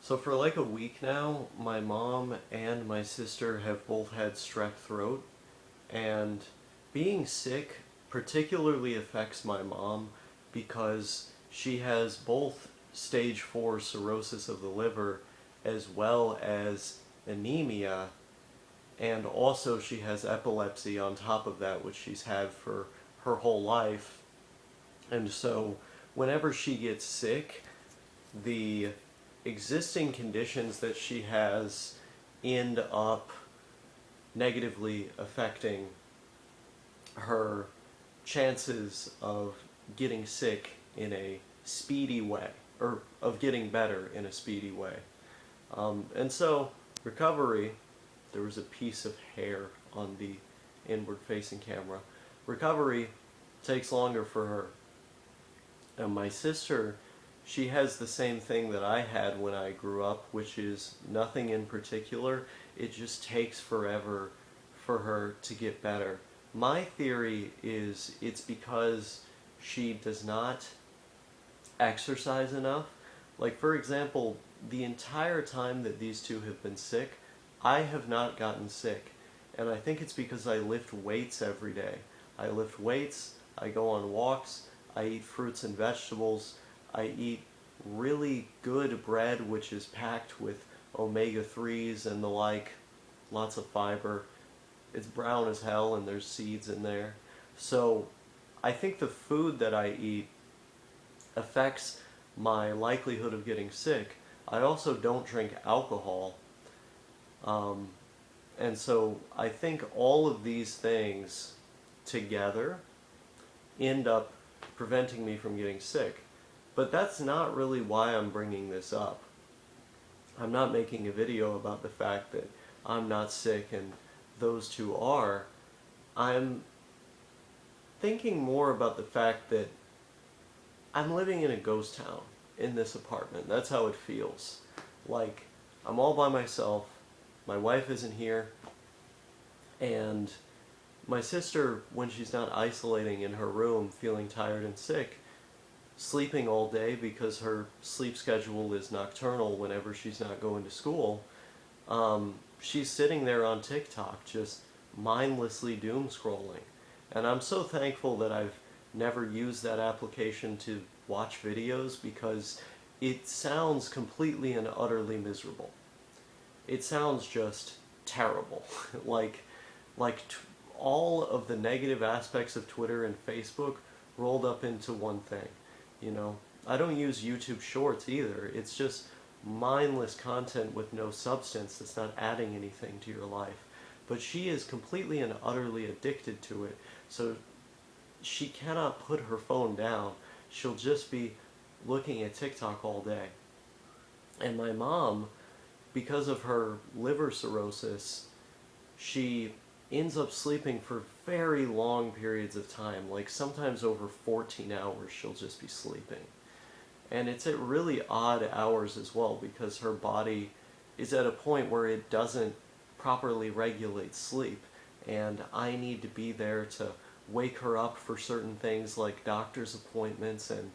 So for like a week now, my mom and my sister have both had strep throat, and being sick particularly affects my mom because she has both stage 4 cirrhosis of the liver as well as anemia, and also she has epilepsy on top of that, which she's had for her whole life. And so whenever she gets sick, the existing conditions that she has end up negatively affecting her chances of getting sick in a speedy way, or of getting better in a speedy way. And so, recovery, there was a piece of hair on the inward facing camera. Recovery takes longer for her. And my sister, she has the same thing that I had when I grew up, which is nothing in particular. It just takes forever for her to get better. My theory is it's because she does not exercise enough. Like, for example, the entire time that these two have been sick, I have not gotten sick. And I think it's because I lift weights every day. I lift weights, I go on walks, I eat fruits and vegetables, I eat really good bread which is packed with omega-3s and the like, lots of fiber. It's brown as hell and there's seeds in there. So I think the food that I eat affects my likelihood of getting sick. I also don't drink alcohol. Um, and so I think all of these things together end up preventing me from getting sick. But that's not really why I'm bringing this up. I'm not making a video about the fact that I'm not sick and those two are. I'm thinking more about the fact that I'm living in a ghost town in this apartment. That's how it feels. Like, I'm all by myself, my wife isn't here, and my sister, when she's not isolating in her room, feeling tired and sick, sleeping all day because her sleep schedule is nocturnal whenever she's not going to school, she's sitting there on TikTok just mindlessly doom scrolling. And I'm so thankful that I've never used that application to watch videos because it sounds completely and utterly miserable. It sounds just terrible. like all of the negative aspects of Twitter and Facebook rolled up into one thing. You know, I don't use YouTube Shorts either. It's just mindless content with no substance that's not adding anything to your life. But she is completely and utterly addicted to it. So she cannot put her phone down. She'll just be looking at TikTok all day. And my mom, because of her liver cirrhosis, she ends up sleeping for very long periods of time, like sometimes over 14 hours she'll just be sleeping. And it's at really odd hours as well because her body is at a point where it doesn't properly regulate sleep, and I need to be there to wake her up for certain things like doctor's appointments and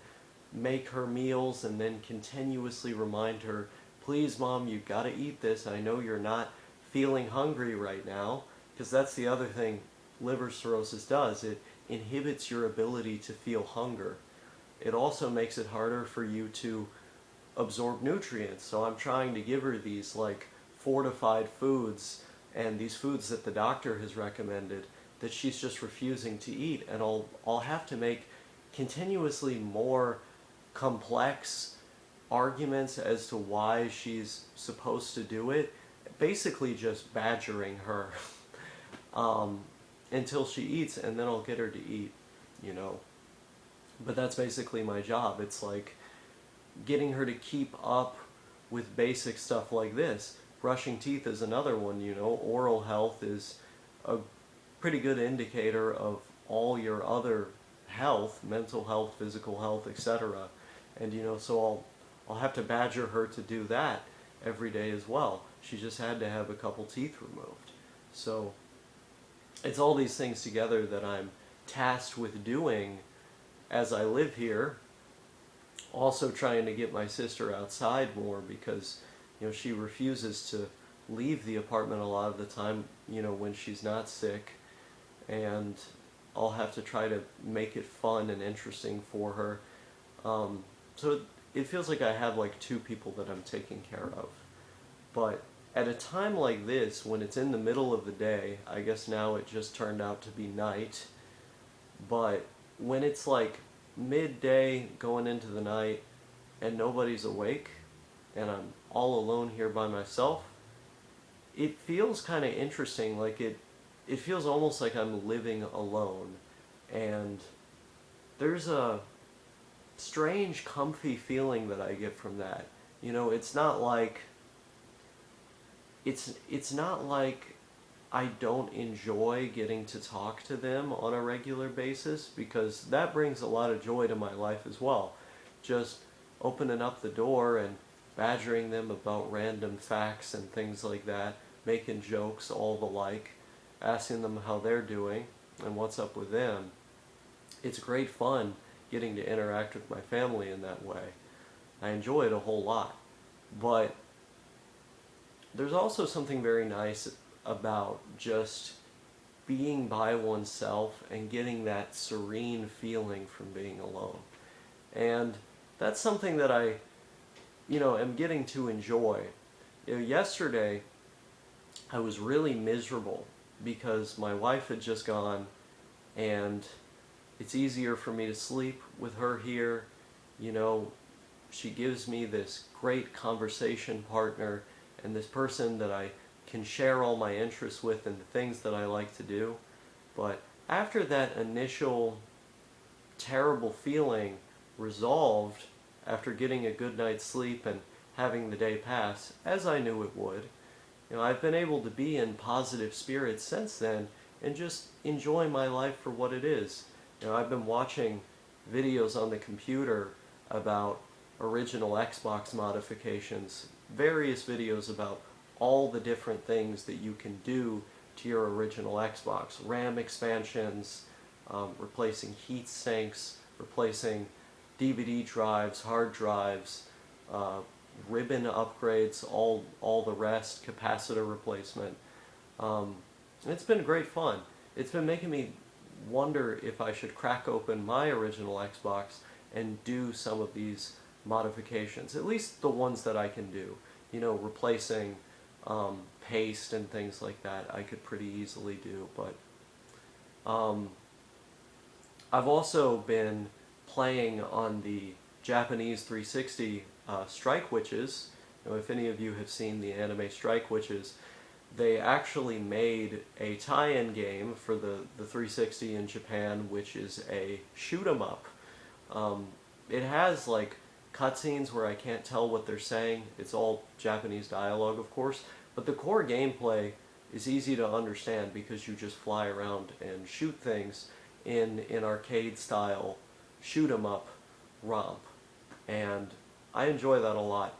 make her meals and then continuously remind her, please mom, you gotta eat this. I know you're not feeling hungry right now, because that's the other thing liver cirrhosis does. It inhibits your ability to feel hunger. It also makes it harder for you to absorb nutrients. So I'm trying to give her these like fortified foods and these foods that the doctor has recommended that she's just refusing to eat, and I'll have to make continuously more complex arguments as to why she's supposed to do it, basically just badgering her until she eats, and then I'll get her to eat, you know. But that's basically my job. It's like getting her to keep up with basic stuff like this. Brushing teeth is another one, you know. Oral health is a pretty good indicator of all your other health, mental health, physical health, etc. And you know, so I'll have to badger her to do that every day as well. She just had to have a couple teeth removed. So it's all these things together that I'm tasked with doing as I live here. Also trying to get my sister outside more because She refuses to leave the apartment a lot of the time, when she's not sick, and I'll have to try to make it fun and interesting for her. So it feels like I have like two people that I'm taking care of. But at a time like this, when it's in the middle of the day, I guess now it just turned out to be night, but when it's like midday going into the night and nobody's awake and I'm all alone here by myself, it feels kind of interesting. Like it feels almost like I'm living alone. And there's a strange, comfy feeling that I get from that. It's not like it's not like I don't enjoy getting to talk to them on a regular basis, because that brings a lot of joy to my life as well. Just opening up the door and badgering them about random facts and things like that, making jokes, all the like, asking them how they're doing and what's up with them. It's great fun getting to interact with my family in that way. I enjoy it a whole lot. But there's also something very nice about just being by oneself and getting that serene feeling from being alone. And that's something that I, am getting to enjoy. Yesterday, I was really miserable because my wife had just gone, and it's easier for me to sleep with her here. She gives me this great conversation partner and this person that I can share all my interests with and the things that I like to do. But after that initial terrible feeling resolved, after getting a good night's sleep and having the day pass, as I knew it would, I've been able to be in positive spirits since then and just enjoy my life for what it is. I've been watching videos on the computer about original Xbox modifications, various videos about all the different things that you can do to your original Xbox. RAM expansions, replacing heat sinks, replacing DVD drives, hard drives, ribbon upgrades, all the rest, capacitor replacement. It's been great fun. It's been making me wonder if I should crack open my original Xbox and do some of these modifications, at least the ones that I can do. Replacing paste and things like that I could pretty easily do. But I've also been playing on the Japanese 360 Strike Witches. If any of you have seen the anime Strike Witches, they actually made a tie-in game for the 360 in Japan, which is a shoot 'em up. It has like cutscenes where I can't tell what they're saying. It's all Japanese dialogue, of course, but the core gameplay is easy to understand because you just fly around and shoot things in an arcade style shoot 'em up romp, and I enjoy that a lot.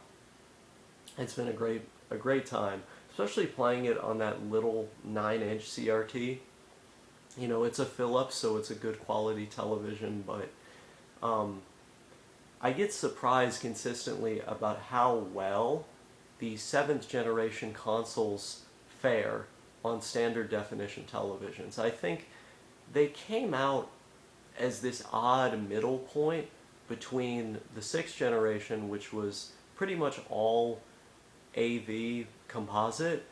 It's been a great time, especially playing it on that little 9-inch CRT. It's a Philips, so it's a good quality television, but I get surprised consistently about how well the 7th generation consoles fare on standard definition televisions. I think they came out as this odd middle point between the 6th generation, which was pretty much all AV composite,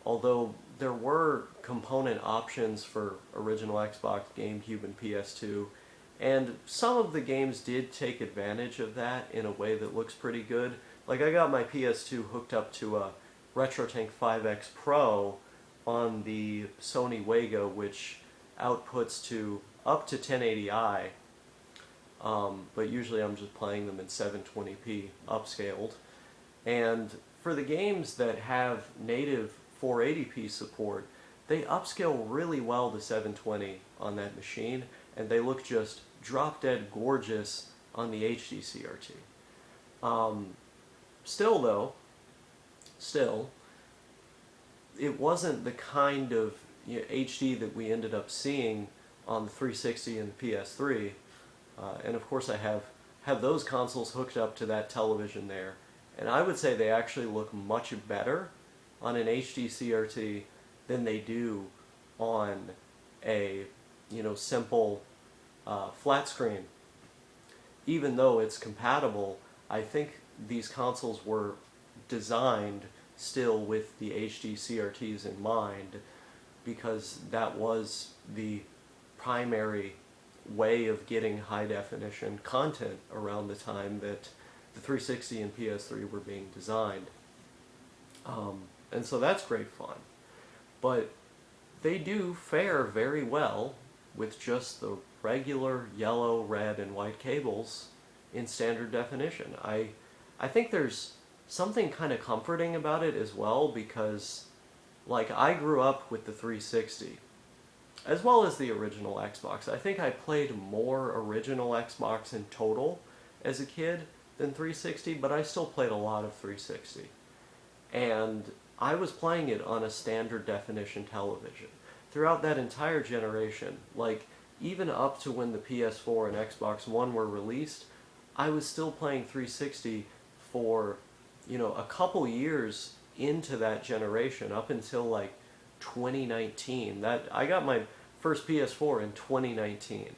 although there were component options for original Xbox, GameCube, and PS2, and some of the games did take advantage of that in a way that looks pretty good. Like, I got my PS2 hooked up to a RetroTank 5X Pro on the Sony Wega, which outputs to up to 1080i, but usually I'm just playing them in 720p upscaled. And for the games that have native 480p support, they upscale really well to 720 on that machine, and they look just drop-dead gorgeous on the HD CRT. Still, it wasn't the kind of HD that we ended up seeing on the 360 and the PS3. And of course I have those consoles hooked up to that television there, And I would say they actually look much better on an HD CRT than they do on a, simple flat screen. Even though it's compatible, I think these consoles were designed still with the HD CRTs in mind, because that was the primary way of getting high definition content around the time that the 360 and PS3 were being designed. And so that's great fun. But they do fare very well with just the regular yellow, red, and white cables in standard definition. I think there's something kind of comforting about it as well, because like I grew up with the 360 as well as the original Xbox. I think I played more original Xbox in total as a kid than 360, but I still played a lot of 360. And I was playing it on a standard definition television throughout that entire generation. Like, even up to when the PS4 and Xbox One were released, I was still playing 360 for, a couple years into that generation, up until like 2019. That I got my first PS4 in 2019,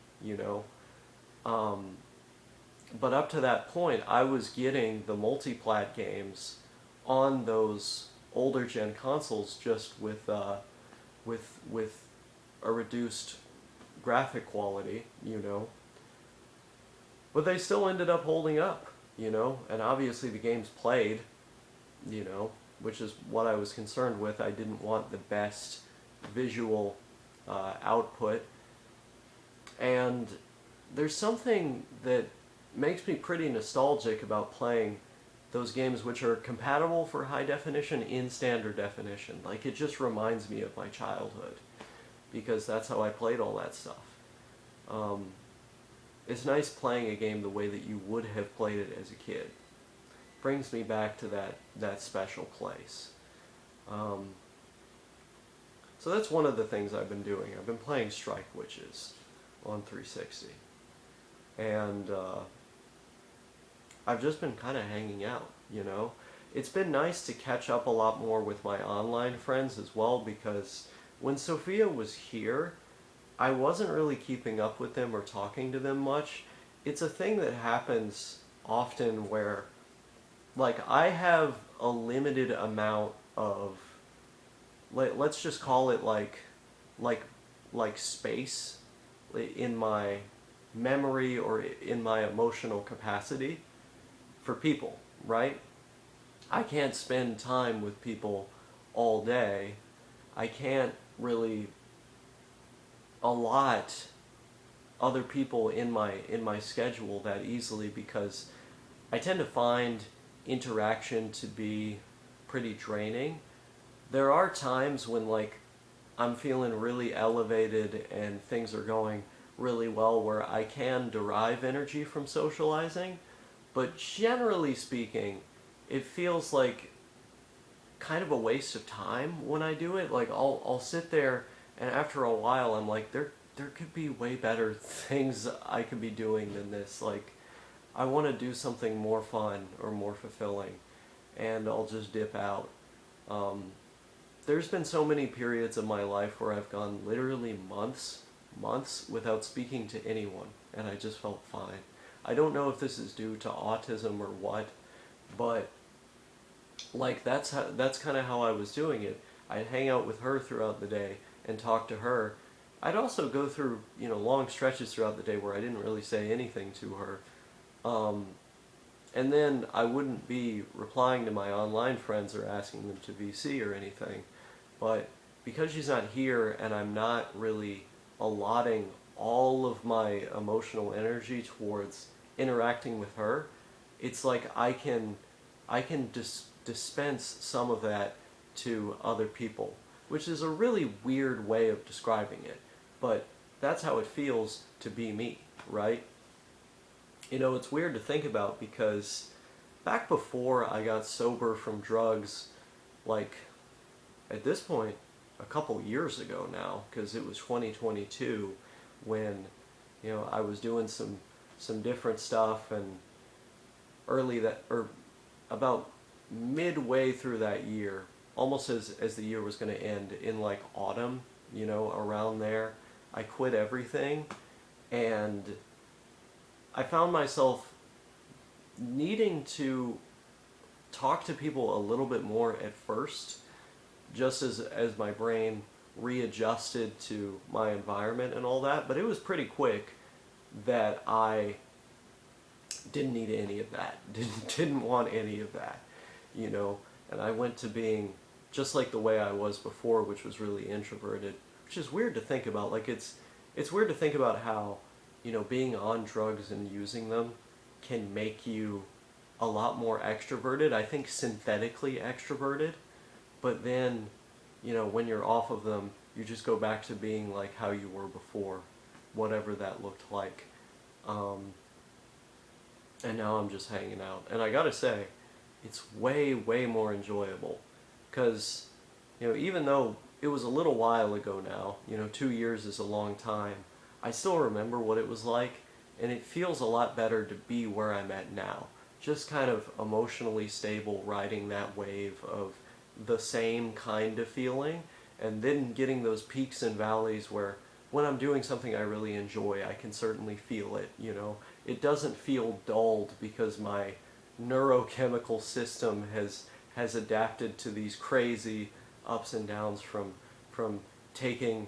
but up to that point, I was getting the multi-plat games on those older gen consoles, just with a reduced graphic quality, But they still ended up holding up, and obviously the games played, which is what I was concerned with. I didn't want the best visual output. And there's something that makes me pretty nostalgic about playing those games which are compatible for high definition in standard definition. Like, it just reminds me of my childhood, because that's how I played all that stuff. It's nice playing a game the way that you would have played it as a kid. Brings me back to that special place. So that's one of the things I've been doing. I've been playing Strike Witches on 360. And I've just been kind of hanging out, It's been nice to catch up a lot more with my online friends as well, because when Sophia was here, I wasn't really keeping up with them or talking to them much. It's a thing that happens often where, like, I have a limited amount of, let's just call it like space in my memory or in my emotional capacity for people, right? I can't spend time with people all day. I can't really allot other people in my schedule that easily, because I tend to find interaction to be pretty draining. There are times when, like, I'm feeling really elevated and things are going really well, where I can derive energy from socializing, but generally speaking, it feels like kind of a waste of time when I do it. Like, I'll sit there, and after a while I'm like, there could be way better things I could be doing than this. Like, I want to do something more fun or more fulfilling, and I'll just dip out. There's been so many periods of my life where I've gone literally months without speaking to anyone, and I just felt fine. I don't know if this is due to autism or what, but like, that's kind of how I was doing it. I'd hang out with her throughout the day and talk to her. I'd also go through, long stretches throughout the day where I didn't really say anything to her. And then I wouldn't be replying to my online friends or asking them to VC or anything. But because she's not here, and I'm not really allotting all of my emotional energy towards interacting with her, it's like I can dispense some of that to other people, which is a really weird way of describing it, but that's how it feels to be me, right? It's weird to think about, because back before I got sober from drugs, like, at this point, a couple years ago now, because it was 2022 when, I was doing some different stuff, and about midway through that year, almost as the year was going to end, in like autumn, around there, I quit everything, and I found myself needing to talk to people a little bit more at first, just as my brain readjusted to my environment and all that. But it was pretty quick that I didn't need any of that. Didn't want any of that, And I went to being just like the way I was before, which was really introverted, which is weird to think about. Like it's weird to think about how, being on drugs and using them can make you a lot more extroverted. I think synthetically extroverted, but then, when you're off of them, you just go back to being like how you were before, whatever that looked like. And now I'm just hanging out. And I gotta say, it's way, way more enjoyable. Because, even though it was a little while ago now, 2 years is a long time, I still remember what it was like, and it feels a lot better to be where I'm at now. Just kind of emotionally stable, riding that wave of the same kind of feeling, and then getting those peaks and valleys where when I'm doing something I really enjoy, I can certainly feel it, It doesn't feel dulled because my neurochemical system has adapted to these crazy ups and downs from taking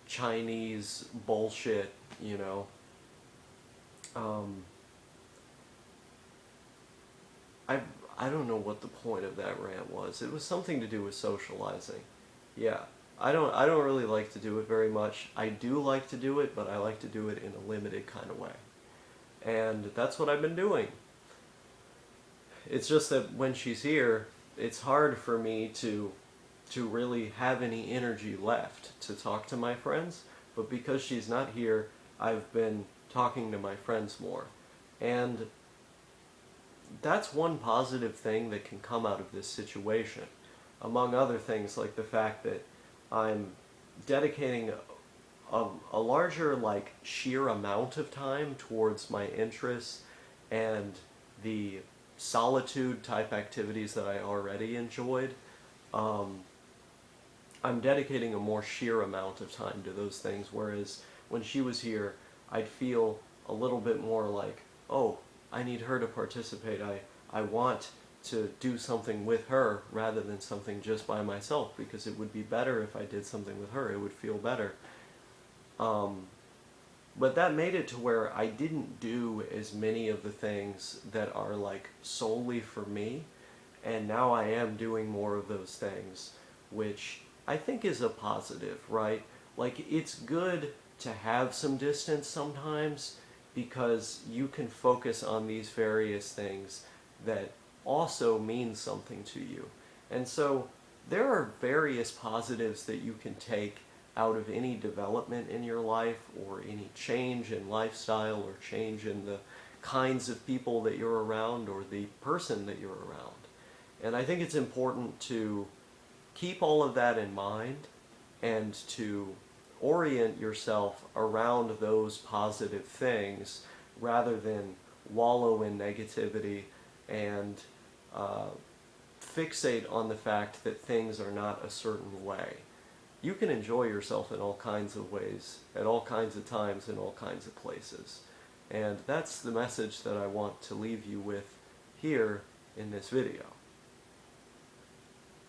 Chinese bullshit, I I don't know what the point of that rant was. It was something to do with socializing. Yeah. I don't really like to do it very much. I do like to do it, but I like to do it in a limited kind of way. And that's what I've been doing. It's just that when she's here, it's hard for me to really have any energy left to talk to my friends, but because she's not here, I've been talking to my friends more. And that's one positive thing that can come out of this situation, among other things like the fact that I'm dedicating a larger, like, sheer amount of time towards my interests and the solitude type activities that I already enjoyed. I'm dedicating a more sheer amount of time to those things, whereas when she was here, I'd feel a little bit more like, oh, I need her to participate. I want to do something with her rather than something just by myself, because it would be better if I did something with her. It would feel better. But that made it to where I didn't do as many of the things that are like solely for me, and now I am doing more of those things, which I think is a positive, right? Like, it's good to have some distance sometimes because you can focus on these various things that also mean something to you. And so there are various positives that you can take out of any development in your life, or any change in lifestyle, or change in the kinds of people that you're around, or the person that you're around. And I think it's important to keep all of that in mind and to orient yourself around those positive things rather than wallow in negativity and fixate on the fact that things are not a certain way. You can enjoy yourself in all kinds of ways, at all kinds of times, in all kinds of places. And that's the message that I want to leave you with here in this video.